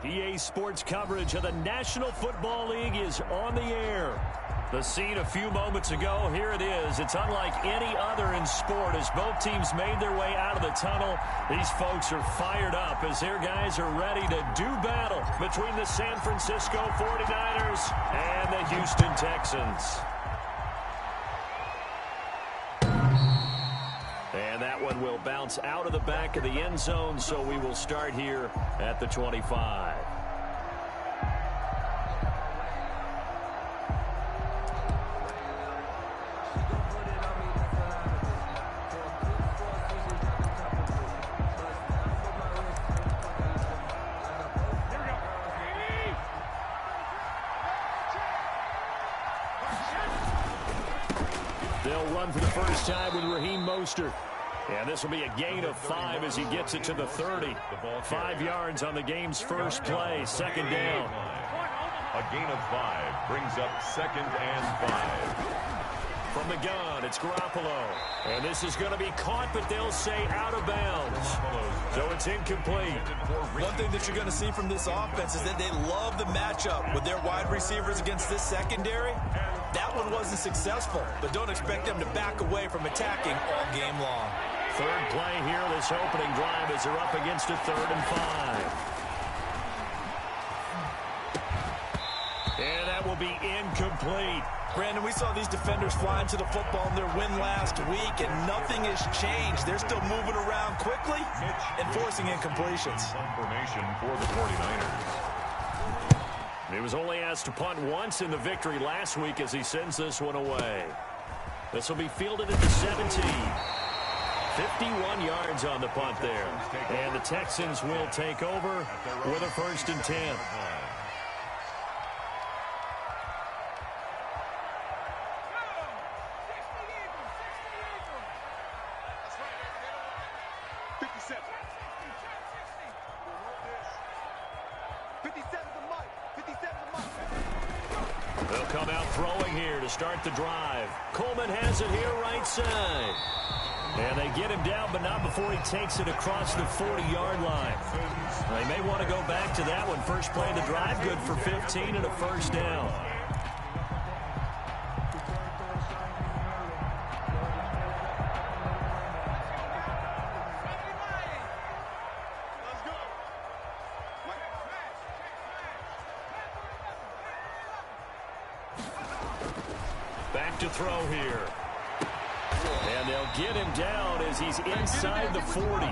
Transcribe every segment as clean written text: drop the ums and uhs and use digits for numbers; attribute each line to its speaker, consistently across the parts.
Speaker 1: EA Sports coverage of the National Football League is on the air. The scene a few moments ago, here it is. It's unlike any other in sport as both teams made their way out of the tunnel. These folks are fired up as their guys are ready to do battle between the San Francisco 49ers and the Houston Texans. And that one will bounce out of the back of the end zone, so we will start here at the 25. They'll run for the first time with Raheem Mostert. And this will be a gain of 5 as he gets it to the 30. 5 yards on the game's first play, second down.
Speaker 2: A gain of 5 brings up 2nd and 5.
Speaker 1: From the gun, it's Garoppolo. And this is going to be caught, but they'll say out of bounds. So it's incomplete.
Speaker 3: One thing that you're going to see from this offense is that they love the matchup with their wide receivers against this secondary. That one wasn't successful, but don't expect them to back away from attacking all game long.
Speaker 1: Third play here, this opening drive as they're up against a 3rd and 5. And that will be incomplete.
Speaker 3: Brandon, we saw these defenders fly into the football in their win last week, and nothing has changed. They're still moving around quickly and forcing incompletions.
Speaker 2: Formation for the 49ers.
Speaker 1: He was only asked to punt once in the victory last week as he sends this one away. This will be fielded at the 17. 51 yards on the punt there. And the Texans will take over with a 1st and 10. They'll come out throwing here to start the drive. Coleman has it here right side. And they get him down, but not before he takes it across the 40-yard line. They may want to go back to that one. First play of the drive, good for 15 and a 1st down. Back to throw here. And they'll get him down as he's inside the 40.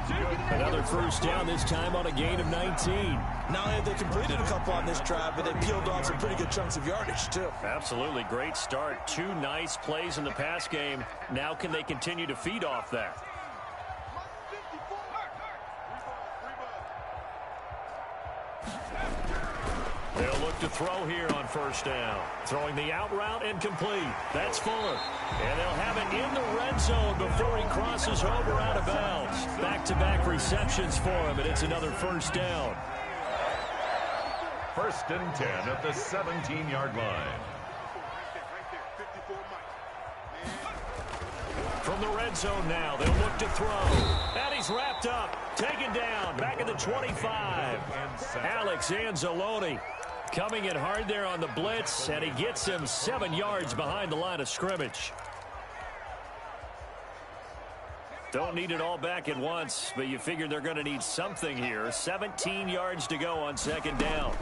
Speaker 1: Another 1st down, this time on a gain of 19.
Speaker 3: Not only have they completed a couple on this drive, but they peeled off some pretty good chunks of yardage, too.
Speaker 1: Absolutely. Great start. 2 nice plays in the pass game. Now can they continue to feed off that? They'll look to throw here on 1st down. Throwing the out route and complete. That's Fuller. And they'll have it in the red zone before he crosses over out of bounds. Back-to-back receptions for him, and it's another 1st down.
Speaker 2: 1st and 10 at the 17-yard line.
Speaker 1: From the red zone now, they'll look to throw. And he's wrapped up. Taken down. Back at the 25. Alex Anzalone coming in hard there on the blitz, and he gets him 7 yards behind the line of scrimmage. Don't need it all back at once, but you figure they're going to need something here. 17 yards to go on 2nd down.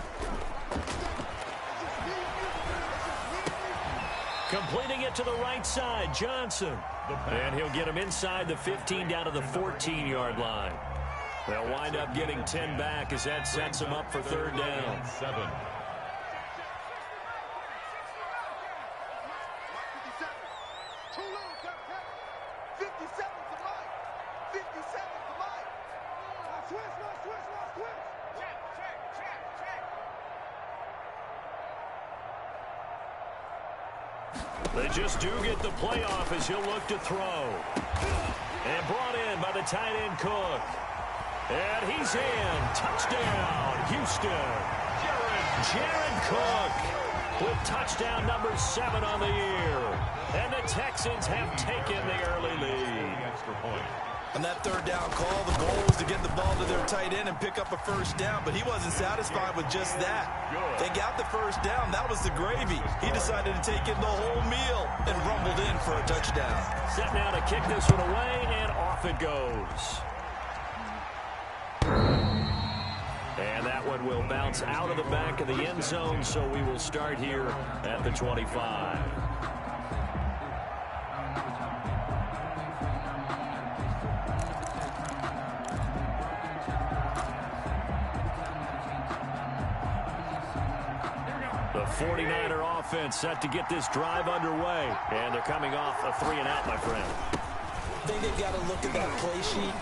Speaker 1: Completing it to the right side, Johnson. And he'll get him inside the 15 down to the 14-yard line. They'll wind up getting 10 back as that sets him up for 3rd down.
Speaker 2: 7.
Speaker 1: They just do get the playoff as he'll look to throw. And brought in by the tight end Cook. And he's in. Touchdown, Houston. Jared Cook with touchdown number 7 on the year. And the Texans have taken the early lead.
Speaker 2: Extra point.
Speaker 3: On that third down call, the goal was to get the ball to their tight end and pick up a first down, but he wasn't satisfied with just that. They got the first down. That was the gravy. He decided to take in the whole meal and rumbled in for a touchdown.
Speaker 1: Set now to kick this one away, and off it goes. And that one will bounce out of the back of the end zone, so we will start here at the 25. The 49er offense set to get this drive underway. And they're coming off a 3-and-out, my friend.
Speaker 3: I think they've got to look at that play sheet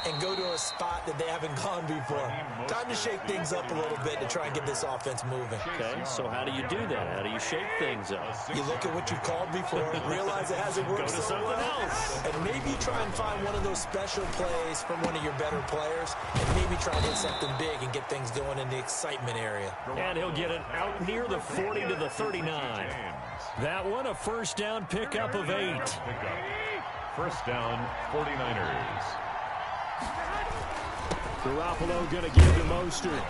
Speaker 3: and go to a spot that they haven't gone before. Time to shake things up a little bit to try and get this offense moving.
Speaker 1: Okay, so how do you do that? How do you shake things up?
Speaker 3: You look at what you've called before, realize it hasn't worked
Speaker 1: Go to
Speaker 3: so
Speaker 1: something
Speaker 3: well,
Speaker 1: else.
Speaker 3: and maybe try and find one of those special plays from one of your better players, and maybe try to hit something big and get things going in the excitement area.
Speaker 1: And he'll get it out near the 40 to the 39. That one, a first down pickup of 8.
Speaker 2: First down, 49ers.
Speaker 1: Garoppolo going to give to Mostert.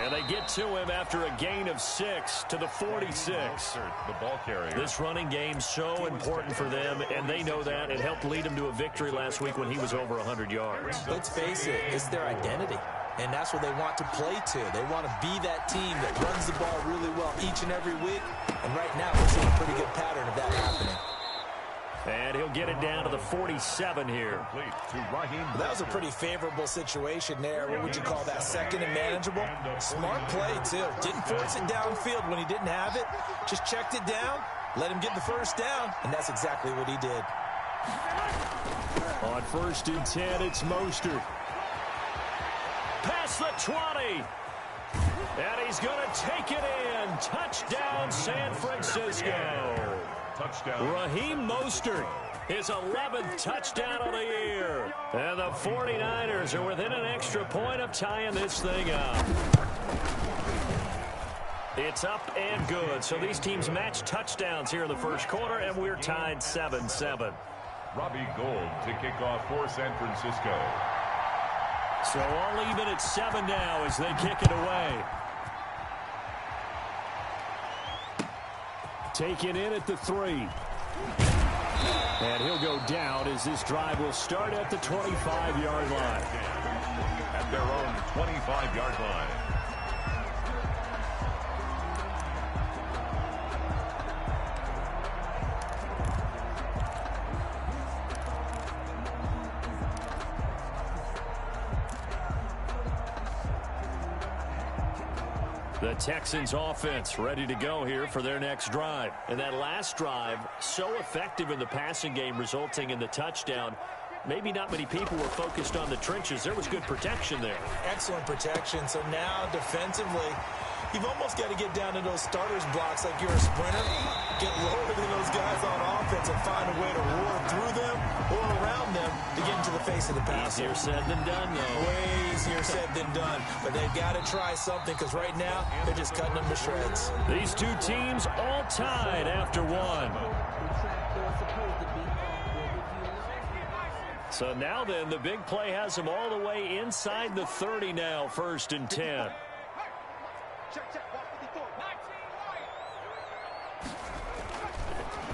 Speaker 1: And they get to him after a gain of 6 to the 46.
Speaker 2: The ball carrier.
Speaker 1: This running game so important for them, and they know that. It helped lead them to a victory last week when he was over 100 yards.
Speaker 3: Let's face it, it's their identity. And that's what they want to play to. They want to be that team that runs the ball really well each and every week. And right now, we're seeing a pretty good pattern of that happening.
Speaker 1: And he'll get it down to the 47 here.
Speaker 3: That was a pretty favorable situation there. What would you call that? Second and manageable? Smart play, too. Didn't force it downfield when he didn't have it. Just checked it down, let him get the first down, and that's exactly what he did.
Speaker 1: On 1st and 10, it's Mostert. Past the 20. And he's going to take it in. Touchdown, San Francisco.
Speaker 2: Touchdown.
Speaker 1: Raheem Mostert, his 11th touchdown of the year. And the 49ers are within an extra point of tying this thing up. It's up and good. So these teams match touchdowns here in the first quarter, and we're tied 7-7.
Speaker 2: Robbie Gould to kick off for San Francisco.
Speaker 1: So all even at 7 now as they kick it away. Taken in at the 3. And he'll go down as this drive will start at the 25-yard line.
Speaker 2: At their own 25-yard line.
Speaker 1: The Texans offense ready to go here for their next drive. And that last drive, so effective in the passing game, resulting in the touchdown. Maybe not many people were focused on the trenches. There was good protection there.
Speaker 3: Excellent protection. So now defensively, you've almost got to get down to those starters blocks like you're a sprinter. Get lower than those guys on offense and find a way to roar through them or around them to get into the face of the passer.
Speaker 1: Easier said than done, though.
Speaker 3: Way easier said than done. But they've got to try something because right now they're just cutting them to shreds.
Speaker 1: These two teams all tied after one. So now then, the big play has them all the way inside the 30 now, 1st and 10.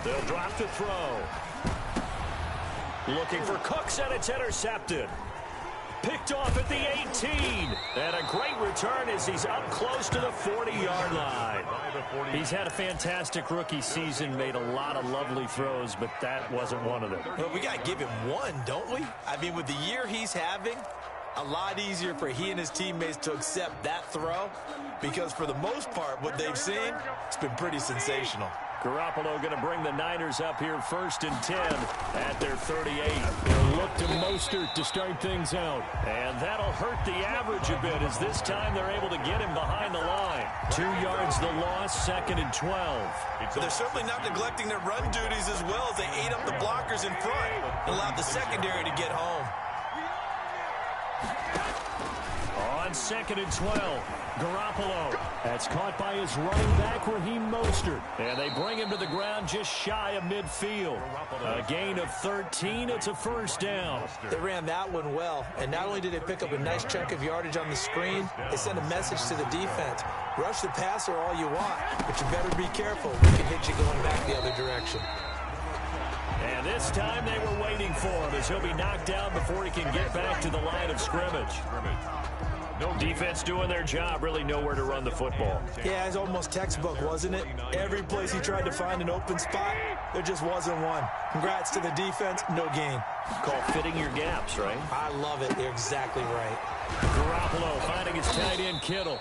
Speaker 1: They'll drop to throw. Looking for Cooks, and it's intercepted. Picked off at the 18. And a great return as he's up close to the 40-yard line. He's had a fantastic rookie season, made a lot of lovely throws, but that wasn't one of them.
Speaker 3: Well, we got to give him one, don't we? I mean, with the year he's having, a lot easier for he and his teammates to accept that throw because for the most part, what they've seen, it's been pretty sensational.
Speaker 1: Garoppolo going to bring the Niners up here 1st and 10 at their 38. They'll look to Mostert to start things out. And that'll hurt the average a bit as this time they're able to get him behind the line. 2 yards the loss, 2nd and 12.
Speaker 3: So they're certainly not neglecting their run duties as well as they ate up the blockers in front and allowed the secondary to get home.
Speaker 1: On 2nd and 12. Garoppolo. That's caught by his running back, Raheem Mostert. And they bring him to the ground just shy of midfield. A gain of 13. It's a first down.
Speaker 3: They ran that one well, and not only did they pick up a nice chunk of yardage on the screen, they sent a message to the defense. Rush the passer all you want, but you better be careful. We can hit you going back the other direction.
Speaker 1: And this time they were waiting for him as he'll be knocked down before he can get back to the line of scrimmage. No defense doing their job, really nowhere to run the football.
Speaker 3: Yeah, it's almost textbook, wasn't it? Every place he tried to find an open spot, there just wasn't one. Congrats to the defense, no gain.
Speaker 1: Call fitting your gaps, right?
Speaker 3: I love it. You're exactly right.
Speaker 1: Garoppolo finding his tight end Kittle.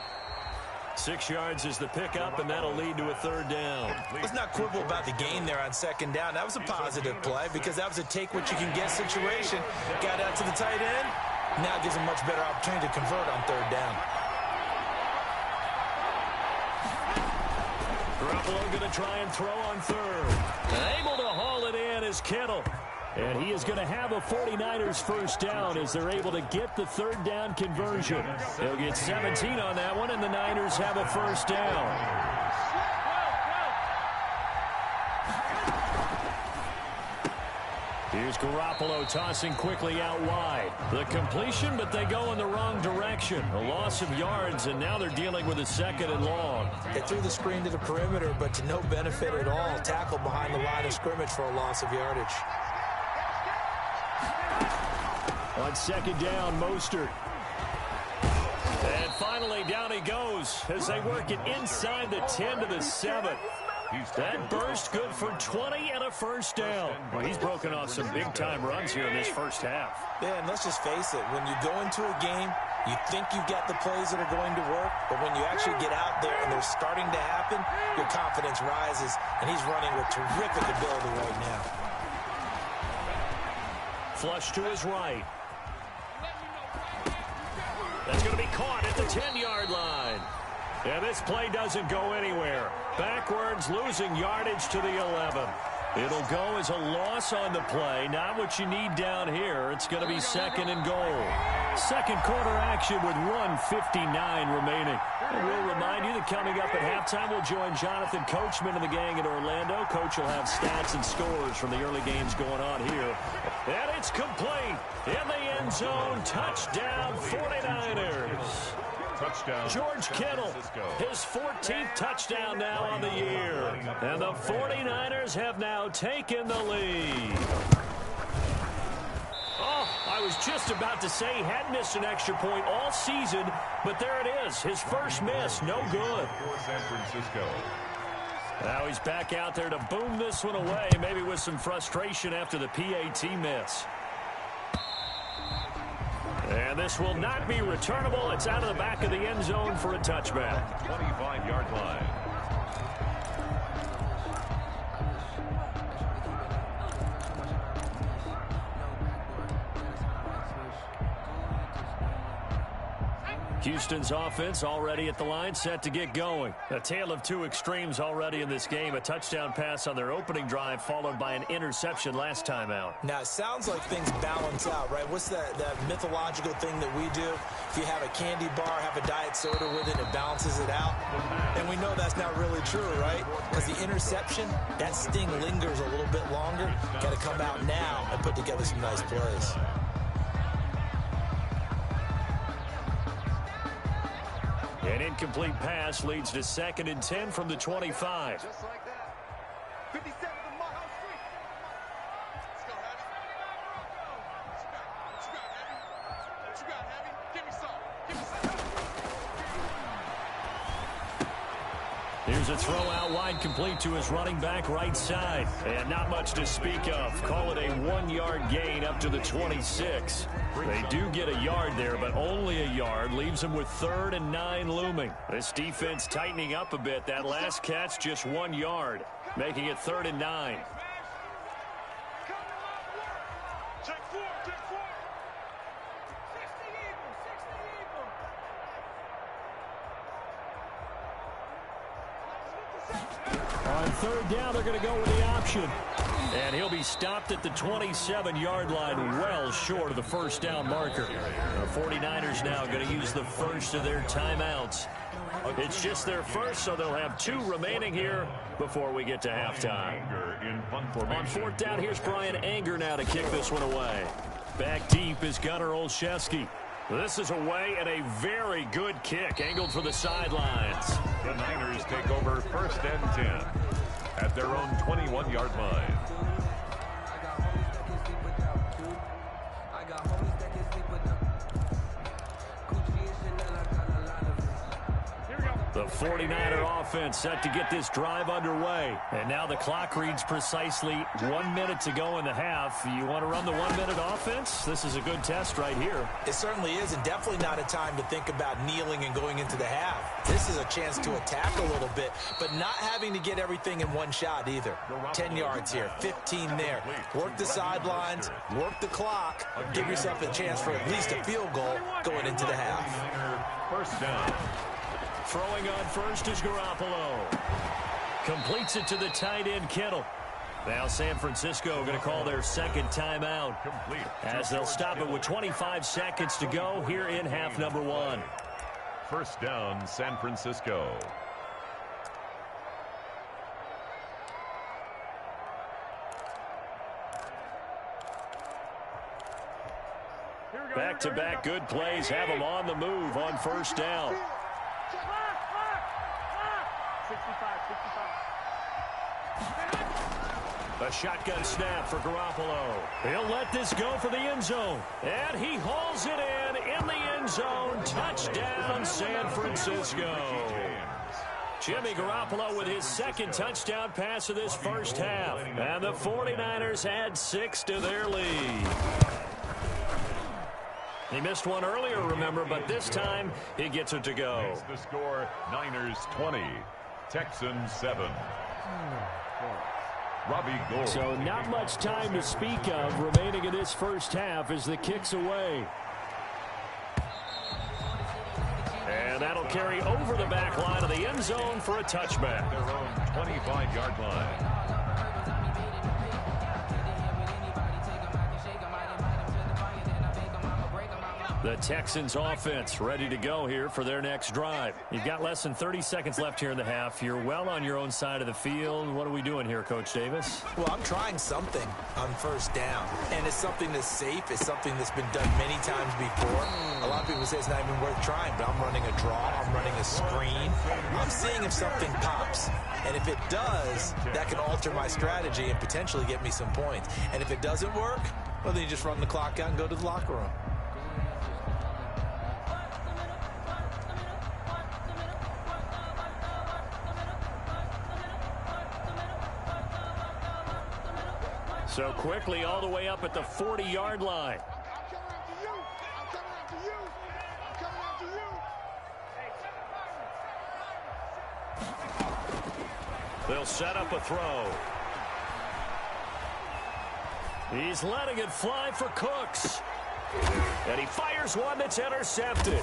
Speaker 1: 6 yards is the pickup, and that'll lead to a third down.
Speaker 3: Let's not quibble about the gain there on second down. That was a positive play because that was a take-what-you-can-get situation. Got out to the tight end. Now it gives him a much better opportunity to convert on third down.
Speaker 1: Garoppolo going to try and throw on third. Able to haul it in is Kittle. And he is going to have a 49ers first down as they're able to get the third down conversion. They'll get 17 on that one, and the Niners have a first down. Here's Garoppolo tossing quickly out wide. The completion, but they go in the wrong direction. A loss of yards, and now they're dealing with a second and long.
Speaker 3: They threw the screen to the perimeter, but to no benefit at all. Tackle behind the line of scrimmage for a loss of yardage.
Speaker 1: On second down, Mostert. And finally, down he goes as they work it inside the 10 to the 7. That burst good for 20 and a first down. Well, he's broken off some big-time runs here in this first half.
Speaker 3: Yeah, and let's just face it. When you go into a game, you think you've got the plays that are going to work, but when you actually get out there and they're starting to happen, your confidence rises, and he's running with terrific ability right now.
Speaker 1: Flush to his right. That's going to be caught at the 10-yard line. And this play doesn't go anywhere. Backwards, losing yardage to the 11. It'll go as a loss on the play. Not what you need down here. It's going to be second and goal. Second quarter action with 1:59 remaining. And we'll remind you that coming up at halftime, we'll join Jonathan Coachman and the gang in Orlando. Coach will have stats and scores from the early games going on here. And it's complete. In the end zone, touchdown 49ers.
Speaker 2: Touchdown.
Speaker 1: George Kittle, his 14th touchdown now on the year. And the 49ers have now taken the lead. Oh, I was just about to say he hadn't missed an extra point all season, but there it is. His first miss, no good.
Speaker 2: For San Francisco.
Speaker 1: Now he's back out there to boom this one away, maybe with some frustration after the PAT miss. And this will not be returnable. It's out of the back of the end zone for a touchback.
Speaker 2: 25-yard line.
Speaker 1: Houston's offense already at the line, set to get going. A tale of two extremes already in this game. A touchdown pass on their opening drive, followed by an interception last time out.
Speaker 3: Now, it sounds like things balance out, right? What's that mythological thing that we do? If you have a candy bar, have a diet soda with it, it balances it out. And we know that's not really true, right? Because the interception, that sting lingers a little bit longer. Got to come out now and put together some nice plays.
Speaker 1: An incomplete pass leads to 2nd and 10 from the 25.
Speaker 4: Just like that. 57 to my house street. Let's go, Heavy. What you got, Heavy? Give me some.
Speaker 1: Here's a throw out wide, complete to his running back right side. And not much to speak of. Call it a 1-yard gain up to the 26. They do get a yard there, but only a yard. Leaves them with 3rd and 9 looming. This defense tightening up a bit. That last catch, just 1 yard, making it 3rd and 9.
Speaker 4: Check four.
Speaker 1: On 3rd down, they're going to go with the option. And he'll be stopped at the 27-yard line, well short of the first down marker. The 49ers now going to use the first of their timeouts It's just their first, so they'll have 2 remaining here before we get to halftime. On 4th down, here's Brian Anger now to kick this one away. Back deep is Gunnar Olszewski. This is away and a very good kick, angled for the sidelines.
Speaker 2: The Niners take over 1st and 10 at their own 21-yard line.
Speaker 1: The 49er offense set to get this drive underway. And now the clock reads precisely 1 minute to go in the half. You want to run the 1-minute offense? This is a good test right here.
Speaker 3: It certainly is, and definitely not a time to think about kneeling and going into the half. This is a chance to attack a little bit, but not having to get everything in one shot either. 10 yards here, 15 there. Work the sidelines, work the clock, give yourself a chance for at least a field goal going into the half.
Speaker 2: 1st down.
Speaker 1: Throwing on first is Garoppolo. Completes it to the tight end, Kittle. Now San Francisco going to call their 2nd timeout as they'll stop it with 25 seconds to go here in half number 1.
Speaker 2: 1st down, San Francisco.
Speaker 1: Back-to-back good plays have them on the move on 1st down.
Speaker 4: 65.
Speaker 1: A shotgun snap for Garoppolo. He'll let this go for the end zone. And he hauls it in the end zone. Touchdown, San Francisco. Jimmy Garoppolo with his 2nd touchdown pass of this first half. And the 49ers add 6 to their lead. He missed one earlier, remember, but this time he gets it to go.
Speaker 2: It's the score, Niners 20, Texans 7. Robbie Gould.
Speaker 1: So not much time to speak of remaining in this first half as the kick's away. And that'll carry over the back line of the end zone for a touchback.
Speaker 2: Their own 25-yard line.
Speaker 1: The Texans offense ready to go here for their next drive. You've got less than 30 seconds left here in the half. You're well on your own side of the field. What are we doing here, Coach Davis?
Speaker 3: Well, I'm trying something on 1st down, and it's something that's safe. It's something that's been done many times before. A lot of people say it's not even worth trying, but I'm running a draw. I'm running a screen. I'm seeing if something pops, and if it does, that can alter my strategy and potentially get me some points. And if it doesn't work, well, then you just run the clock out and go to the locker room.
Speaker 1: So quickly all the way up at the 40-yard line. They'll set up a throw. He's letting it fly for Cooks. And he fires one that's intercepted.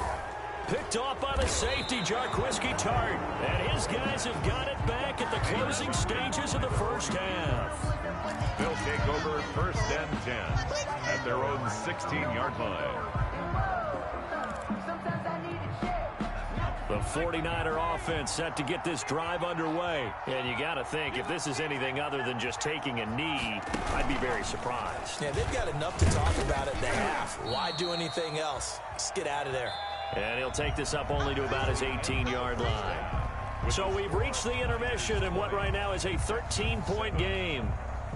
Speaker 1: Picked off by the safety, Jarquiski Tart. And his guys have got it back at the closing stages of the first half.
Speaker 2: They'll take over 1st and 10 at their own 16-yard line.
Speaker 1: The 49er offense set to get this drive underway. And you got to think, if this is anything other than just taking a knee, I'd be very surprised.
Speaker 3: Yeah, they've got enough to talk about at the half. Why do anything else? Just get out of there.
Speaker 1: And he'll take this up only to about his 18-yard line. So we've reached the intermission in what right now is a 13-point game.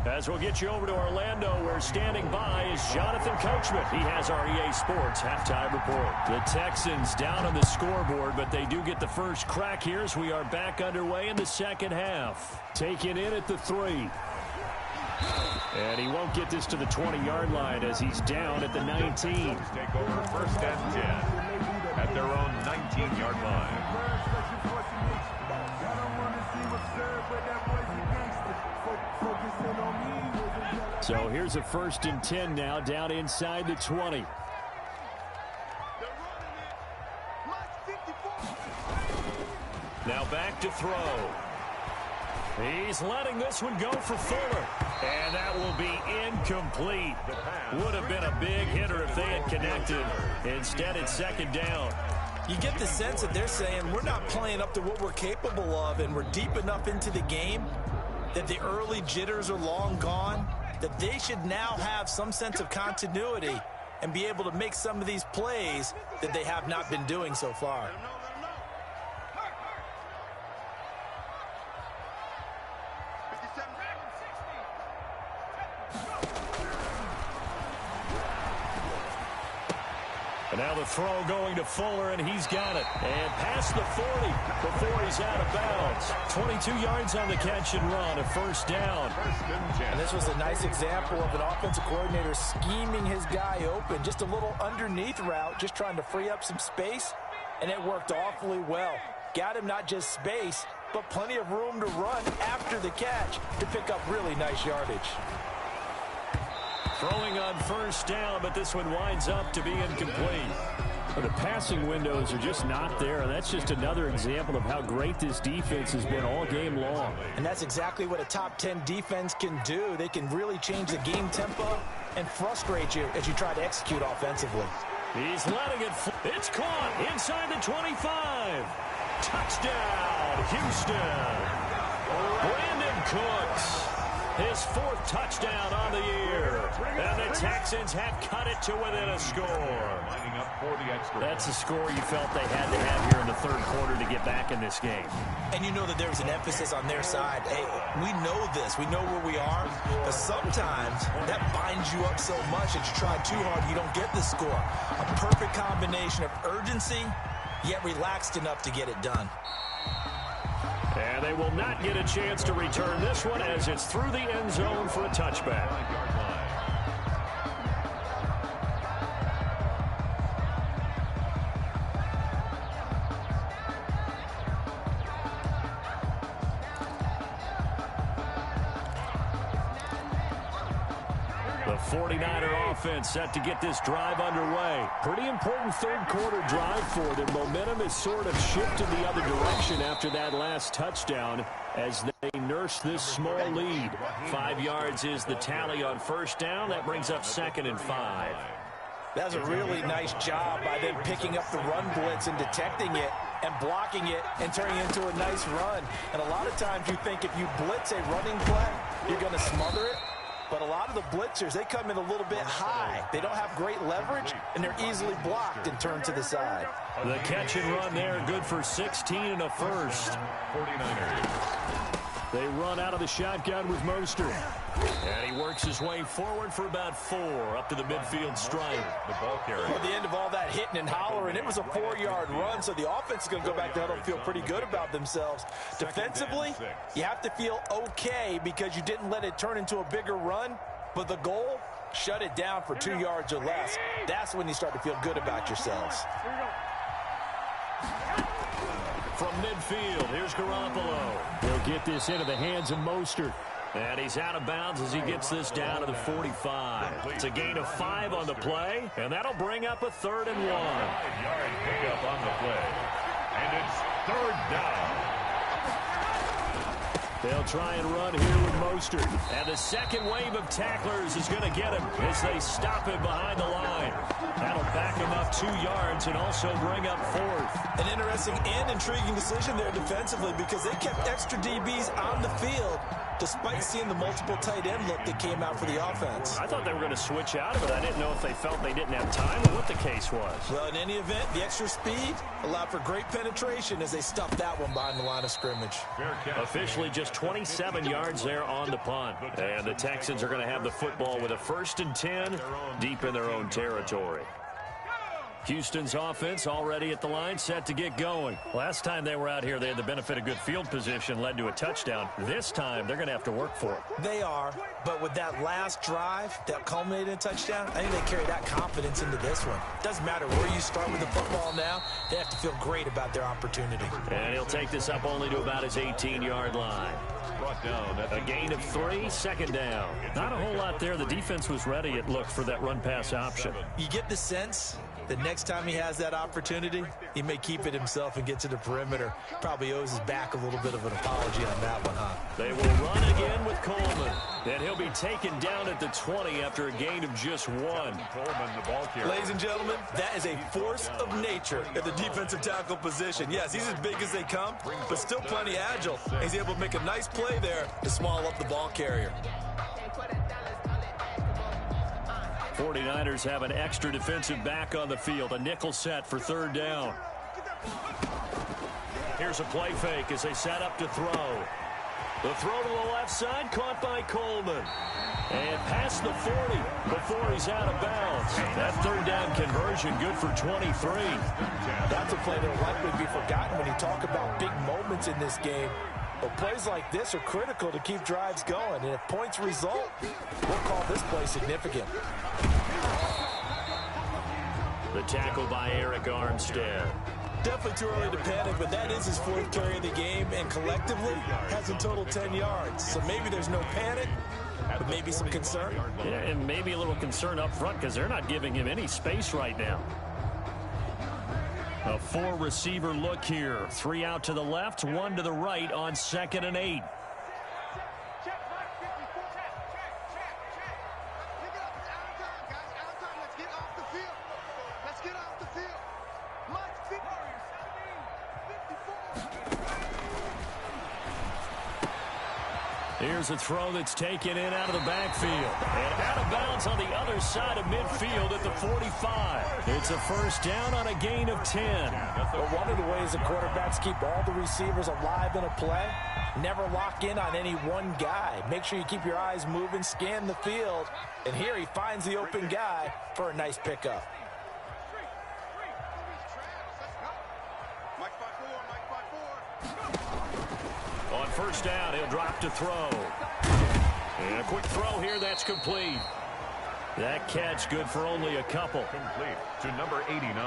Speaker 1: As we'll get you over to Orlando, where standing by is Jonathan Coachman. He has our EA Sports halftime report. The Texans down on the scoreboard, but they do get the first crack here as we are back underway in the second half. Taken in at the 3. And he won't get this to the 20-yard line as he's down at the 19.
Speaker 2: Take over 1st and 10 at their own 19-yard line.
Speaker 1: So here's a 1st and 10 now, down inside the 20. Now back to throw. He's letting this one go for Fuller. And that will be incomplete. Would have been a big hitter if they had connected. Instead, it's 2nd down.
Speaker 3: You get the sense that they're saying we're not playing up to what we're capable of, and we're deep enough into the game that the early jitters are long gone, that they should now have some sense of continuity and be able to make some of these plays that they have not been doing so far.
Speaker 1: And now the throw going to Fuller, and he's got it. And past the 40 before he's out of bounds. 22 yards on the catch and run, a first down.
Speaker 3: And this was a nice example of an offensive coordinator scheming his guy open. Just a little underneath route, just trying to free up some space, and it worked awfully well. Got him not just space, but plenty of room to run after the catch to pick up really nice yardage.
Speaker 1: Throwing on first down, but this one winds up to be incomplete.
Speaker 5: Well, the passing windows are just not there, and that's just another example of how great this defense has been all game long.
Speaker 3: And that's exactly what a top 10 defense can do. They can really change the game tempo and frustrate you as you try to execute offensively.
Speaker 1: He's letting it fly. It's caught inside the 25. Touchdown, Houston. Brandon Cooks. His fourth touchdown on the year. And the Texans have cut it to within a score.
Speaker 5: That's a score you felt they had to have here in the third quarter to get back in this game.
Speaker 3: And you know that there was an emphasis on their side. Hey, we know this. We know where we are. But sometimes that binds you up so much that you try too hard, you don't get the score. A perfect combination of urgency, yet relaxed enough to get it done.
Speaker 1: And they will not get a chance to return this one as it's through the end zone for a touchback. The 49er offense set to get this drive underway. Pretty important third quarter drive for them. Momentum has sort of shifted the other direction after that last touchdown as they nurse this small lead. 5 yards is the tally on first down. That brings up 2nd and 5.
Speaker 3: That was a really nice job by them picking up the run blitz and detecting it and blocking it and turning it into a nice run. And a lot of times you think if you blitz a running play, you're going to smother it. But a lot of the blitzers, they come in a little bit high. They don't have great leverage, and they're easily blocked and turned to the side.
Speaker 1: The catch and run there, good for 16 and a first.
Speaker 2: 49ers.
Speaker 1: They run out of the shotgun with Mostert. And he works his way forward for about 4 up to the midfield stripe.
Speaker 2: The ball carrier.
Speaker 3: At the end of all that hitting and hollering, it was a 4-yard run, so the offense is going to go back to huddle and feel pretty good about themselves. Defensively, you have to feel okay because you didn't let it turn into a bigger run, but the goal, shut it down for 2 yards or less. That's when you start to feel good about yourselves.
Speaker 1: From midfield, here's Garoppolo.
Speaker 5: They'll get this into the hands of Mostert.
Speaker 1: And he's out of bounds as he gets this down to the 45. It's a gain of 5 on the play, and that'll bring up a 3rd and 1.
Speaker 2: 5-yard pickup on the play. And it's 3rd down.
Speaker 1: They'll try and run here with Mostert. And the second wave of tacklers is going to get him as they stop him behind the line. That'll back him up 2 yards and also bring up 4th.
Speaker 3: An interesting and intriguing decision there defensively because they kept extra DBs on the field despite seeing the multiple tight end look that came out for the offense.
Speaker 1: I thought they were going to switch out of it. I didn't know if they felt they didn't have time or what the case was.
Speaker 3: Well, in any event, the extra speed allowed for great penetration as they stuffed that one behind the line of scrimmage.
Speaker 1: Officially just 27 yards there on the punt. And the Texans are going to have the football with a 1st and 10 deep in their own territory. Houston's offense already at the line, set to get going. Last time they were out here, they had the benefit of good field position, led to a touchdown. This time, they're going to have to work for it.
Speaker 3: They are, but with that last drive that culminated in a touchdown, I think they carry that confidence into this one. Doesn't matter where you start with the football now, they have to feel great about their opportunity.
Speaker 1: And he'll take this up only to about his 18-yard line.
Speaker 2: brought down. That's
Speaker 1: A gain of 3, second down. Not a whole lot there. The defense was ready, it looked, for that run-pass option.
Speaker 3: You get the sense the next time he has that opportunity, he may keep it himself and get to the perimeter. Probably owes his back a little bit of an apology on that one, huh?
Speaker 1: They will run again with Coleman. And he'll be taken down at the 20 after a gain of just 1.
Speaker 2: Coleman, the ball carrier.
Speaker 3: Ladies and gentlemen, that is a force of nature at the defensive tackle position. Yes, he's as big as they come, but still plenty agile. He's able to make a nice play there to swallow up the ball carrier.
Speaker 1: 49ers have an extra defensive back on the field. A nickel set for 3rd down. Here's a play fake as they set up to throw. The throw to the left side, caught by Coleman. And past the 40 before he's out of bounds. That 3rd down conversion good for 23.
Speaker 3: That's a play that will likely be forgotten when you talk about big moments in this game. But plays like this are critical to keep drives going. And if points result, we'll call this play significant.
Speaker 1: The tackle by Eric Armstead.
Speaker 3: Definitely too early to panic, but that is his 4th carry of the game, and collectively has a total 10 yards. So maybe there's no panic, but maybe some concern.
Speaker 1: Yeah, and maybe a little concern up front because they're not giving him any space right now. A 4-receiver look here. 3 out to the left, 1 to the right on 2nd and 8. Here's a throw that's taken in out of the backfield. And out of bounds on the other side of midfield at the 45. It's a 1st down on a gain of 10.
Speaker 3: But one of the ways the quarterbacks keep all the receivers alive in a play, never lock in on any one guy. Make sure you keep your eyes moving, scan the field. And here he finds the open guy for a nice pickup.
Speaker 1: On 1st down, he'll drop to throw. And a quick throw here, that's complete. That catch good for only a couple.
Speaker 2: Complete to number 89.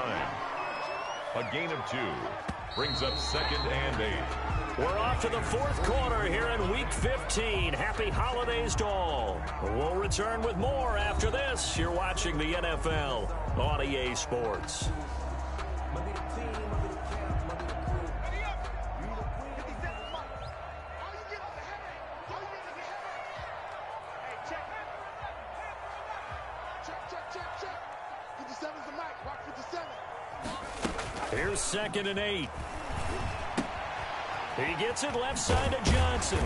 Speaker 2: A gain of 2. Brings up 2nd and 8.
Speaker 1: We're off to the 4th quarter here in Week 15. Happy holidays to all. We'll return with more after this. You're watching the NFL on EA Sports. Here's 2nd and 8. He gets it left side to Johnson.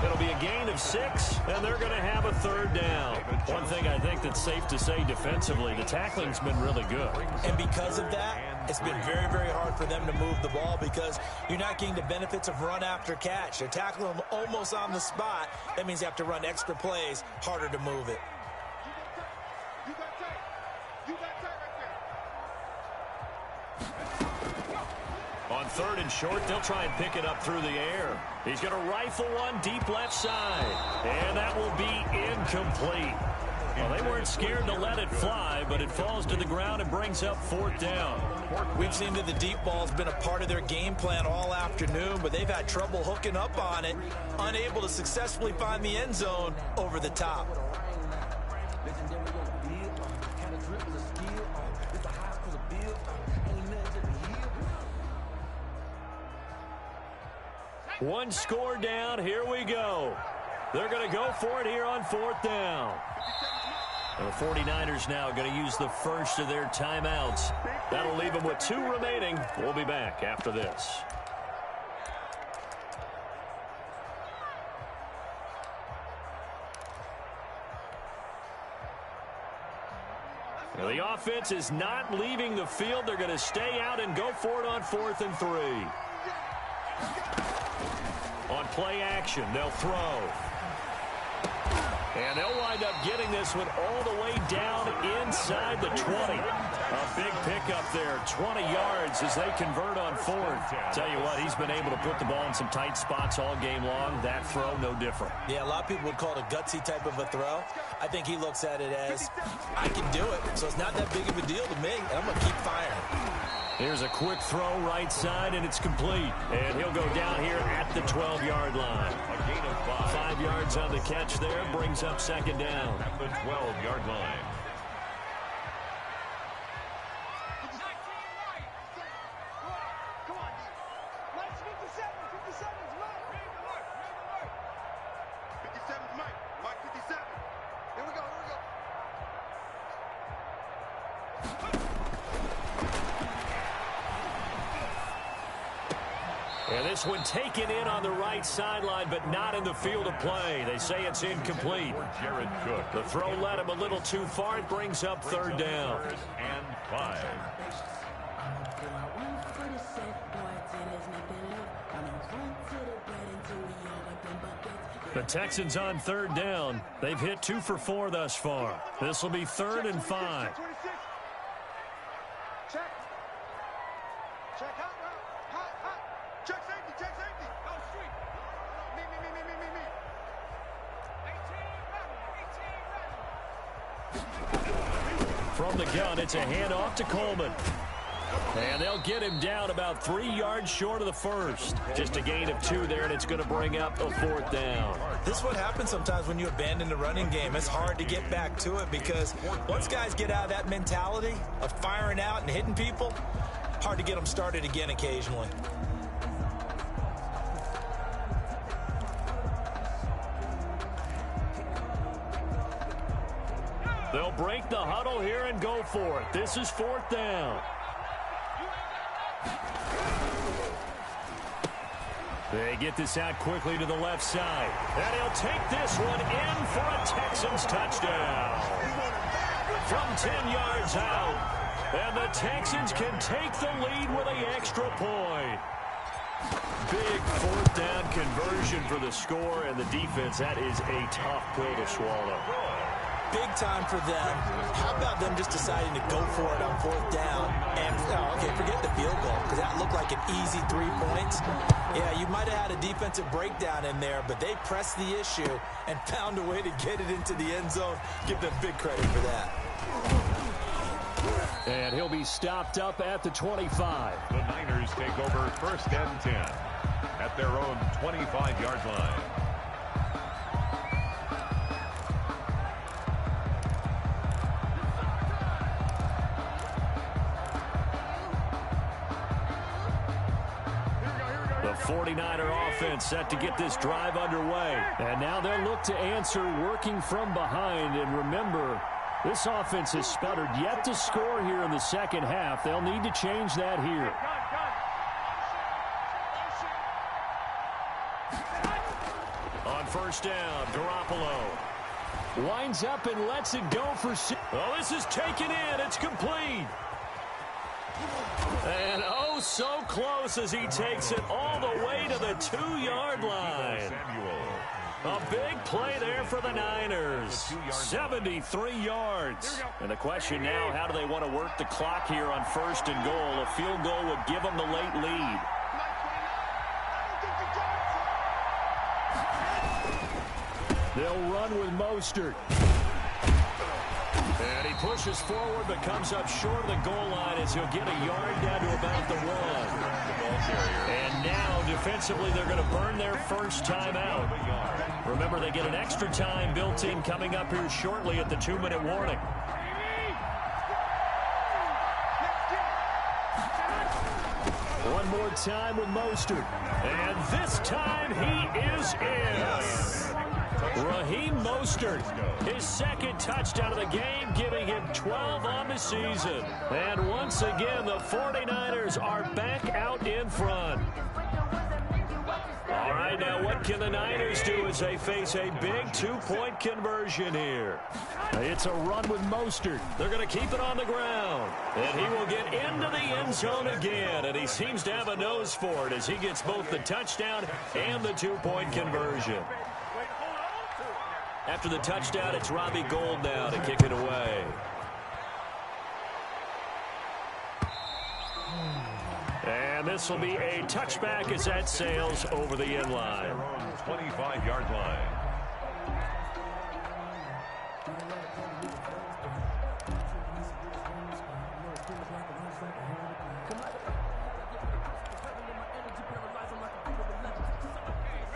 Speaker 1: It'll be a gain of 6, and they're going to have a 3rd down. One thing I think that's safe to say defensively, the tackling's been really good.
Speaker 3: And because of that, it's been very, very hard for them to move the ball because you're not getting the benefits of run after catch. They're tackling them almost on the spot. That means you have to run extra plays, harder to move it.
Speaker 1: On 3rd and short, they'll try and pick it up through the air. He's going to rifle one deep left side. And that will be incomplete. Well, they weren't scared to let it fly, but it falls to the ground and brings up 4th down.
Speaker 3: We've seen that the deep ball's been a part of their game plan all afternoon, but they've had trouble hooking up on it, unable to successfully find the end zone over the top.
Speaker 1: One score down. Here we go. They're going to go for it here on 4th down. And the 49ers now going to use the first of their timeouts. That'll leave them with 2 remaining. We'll be back after this. Now the offense is not leaving the field. They're going to stay out and go for it on 4th and 3. On play action, they'll throw. And they'll wind up getting this one all the way down inside the 20. A big pickup there, 20 yards as they convert on 4th. Tell you what, he's been able to put the ball in some tight spots all game long. That throw, no different.
Speaker 3: Yeah, a lot of people would call it a gutsy type of a throw. I think he looks at it as, I can do it, so it's not that big of a deal to me, and I'm going to keep firing.
Speaker 1: Here's a quick throw right side, and it's complete. And he'll go down here at the 12-yard line.
Speaker 2: A gain of 5.
Speaker 1: 5 yards on the catch there, brings up second down.
Speaker 2: At the 12-yard line.
Speaker 1: And this one taken in on the right sideline, but not in the field of play. They say it's incomplete.
Speaker 2: Jared Cook.
Speaker 1: The throw led him a little too far. It brings up third down.
Speaker 2: And 5.
Speaker 1: The Texans on third down. They've hit 2 for 4 thus far. This will be 3rd and 5.
Speaker 4: Check safety, check safety. No, street. Me. 18 ready.
Speaker 1: From the gun, it's a handoff to Coleman. And they'll get him down about 3 yards short of the first. Just a gain of 2 there, and it's going to bring up a 4th down.
Speaker 3: This is what happens sometimes when you abandon the running game. It's hard to get back to it because once guys get out of that mentality of firing out and hitting people, hard to get them started again occasionally.
Speaker 1: They'll break the huddle here and go for it. This is 4th down. They get this out quickly to the left side. And he'll take this one in for a Texans touchdown. From 10 yards out. And the Texans can take the lead with an extra point. Big 4th down conversion for the score, and the defense, that is a tough pill to swallow.
Speaker 3: Big time for them. How about them just deciding to go for it on 4th down? And, okay, forget the field goal, because that looked like an easy 3 points. Yeah, you might have had a defensive breakdown in there, but they pressed the issue and found a way to get it into the end zone. Give them big credit for that.
Speaker 1: And he'll be stopped up at the 25.
Speaker 2: The Niners take over 1st and 10 at their own 25-yard line.
Speaker 1: The 49er offense set to get this drive underway. And now they'll look to answer working from behind. And remember, this offense has sputtered yet to score here in the second half. They'll need to change that here. On 1st down, Garoppolo winds up and lets it go for 6. Oh, this is taken in. It's complete. And oh, so close as he takes it all the way to the 2-yard line. A big play there for the Niners. 73 yards. And the question now, how do they want to work the clock here on 1st and goal? A field goal would give them the late lead. They'll run with Mostert. And he pushes forward but comes up short of the goal line as he'll get a yard down to about the 1. And now defensively they're going to burn their first timeout. Remember, they get an extra time built in coming up here shortly at the 2-minute warning. One more time with Mostert. And this time he is in. Raheem Mostert, his 2nd touchdown of the game, giving him 12 on the season. And once again, the 49ers are back out in front. All right, now what can the Niners do as they face a big 2-point conversion here? It's a run with Mostert. They're going to keep it on the ground. And he will get into the end zone again. And he seems to have a nose for it as he gets both the touchdown and the 2-point conversion. After the touchdown, it's Robbie Gould now to kick it away. And this will be a touchback as that sails over the end line.
Speaker 2: 25-yard line.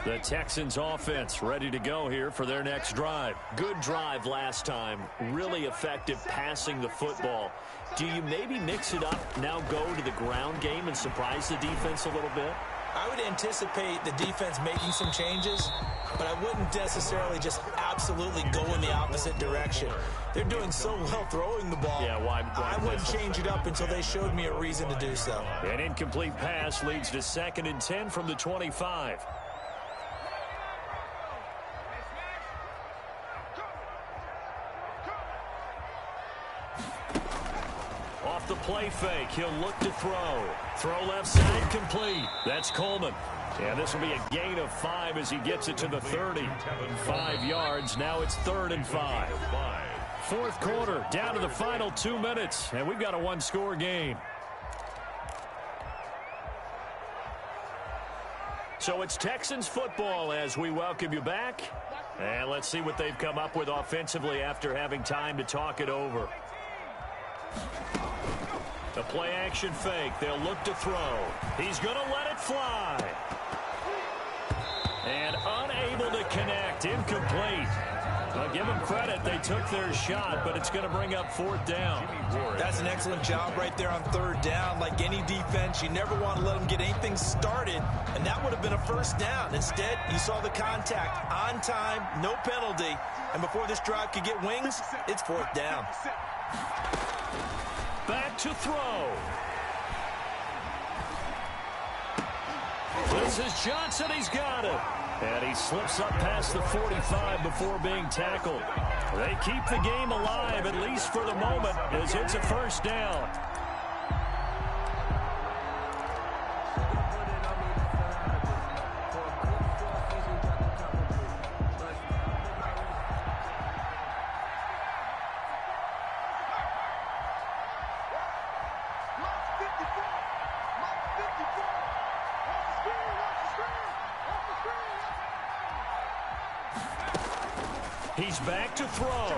Speaker 1: The Texans offense ready to go here for their next drive.
Speaker 5: Good drive last time. Really effective passing the football. Do you maybe mix it up, now go to the ground game and surprise the defense a little bit?
Speaker 3: I would anticipate the defense making some changes, but I wouldn't necessarily just absolutely go in the opposite direction. They're doing so well throwing the ball.
Speaker 5: Yeah, why
Speaker 3: I wouldn't change it up until they showed me a reason to do so.
Speaker 1: An incomplete pass leads to 2nd and 10 from the 25. Off the play fake, he'll look to throw. Throw left side, complete. That's Coleman. And this will be a gain of 5 as he gets it to the 30. 5 yards, now it's 3rd and 5. Fourth quarter, down to the final 2 minutes, and we've got a one-score game. So it's Texans football as we welcome you back. And let's see what they've come up with offensively after having time to talk it over. The play action fake. They'll look to throw. He's going to let it fly. And unable to connect. Incomplete. I'll give them credit. They took their shot, but it's going to bring up 4th down.
Speaker 3: That's an excellent job right there on 3rd down. Like any defense, you never want to let them get anything started, and that would have been a 1st down. Instead, you saw the contact on time, no penalty, and before this drive could get wings, it's 4th down.
Speaker 1: Back to throw. This is Johnson. He's got it. And he slips up past the 45 before being tackled. They keep the game alive, at least for the moment, as it's a 1st down. He's back to throw.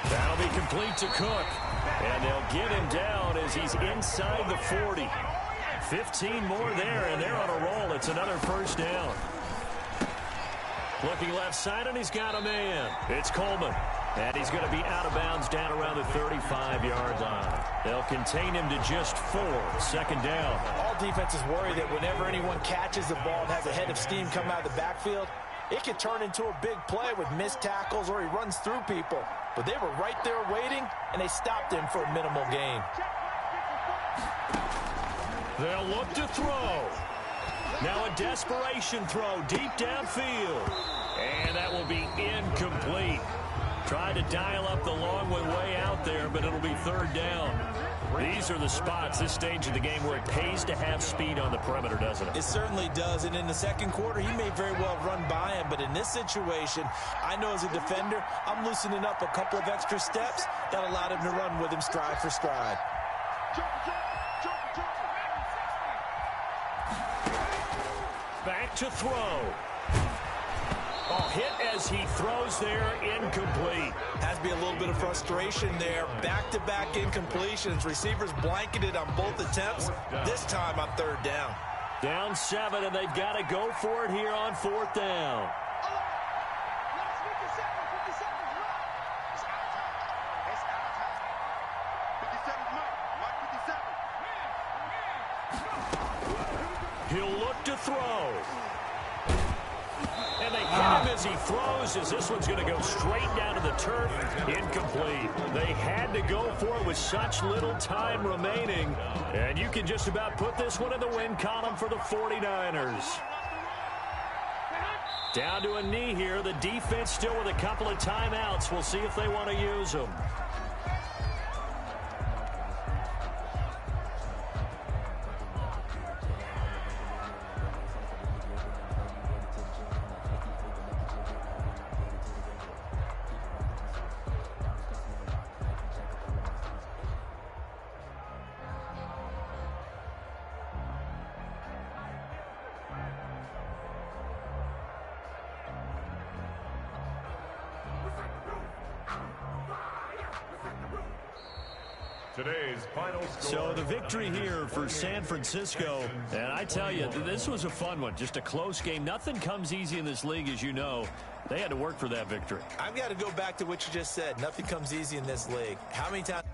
Speaker 1: That'll be complete to Cook. And they'll get him down as he's inside the 40. 15 more there, and they're on a roll. It's another 1st down. Looking left side, and he's got a man. It's Coleman. And he's going to be out of bounds down around the 35-yard line. They'll contain him to just 4. 2nd down.
Speaker 3: All defenses worry that whenever anyone catches the ball and has a head of steam come out of the backfield, it could turn into a big play with missed tackles or he runs through people. But they were right there waiting, and they stopped him for a minimal gain.
Speaker 1: They'll look to throw. Now a desperation throw deep downfield. And that will be incomplete. Tried to dial up the long way out there, but it'll be 3rd down. These are the spots, this stage of the game, where it pays to have speed on the perimeter, doesn't it?
Speaker 3: It certainly does, and in the 2nd quarter, he may very well run by him, but in this situation, I know as a defender, I'm loosening up a couple of extra steps that allowed him to run with him stride for stride.
Speaker 1: Back to throw. Oh, hit as he throws there, incomplete.
Speaker 3: Has to be a little bit of frustration there. Back-to-back incompletions. Receivers blanketed on both attempts, this time on 3rd down.
Speaker 1: Down 7, and they've got to go for it here on 4th down. He'll look to throw. And they hit him as he throws, as this one's going to go straight down to the turf. Incomplete. They had to go for it with such little time remaining. And you can just about put this one in the win column for the 49ers. Down to a knee here. The defense still with a couple of timeouts. We'll see if they want to use them.
Speaker 2: Today's final score.
Speaker 1: So the victory here for San Francisco. And I tell you, this was a fun one. Just a close game. Nothing comes easy in this league, as you know. They had to work for that victory.
Speaker 3: I've got to go back to what you just said. Nothing comes easy in this league. How many times...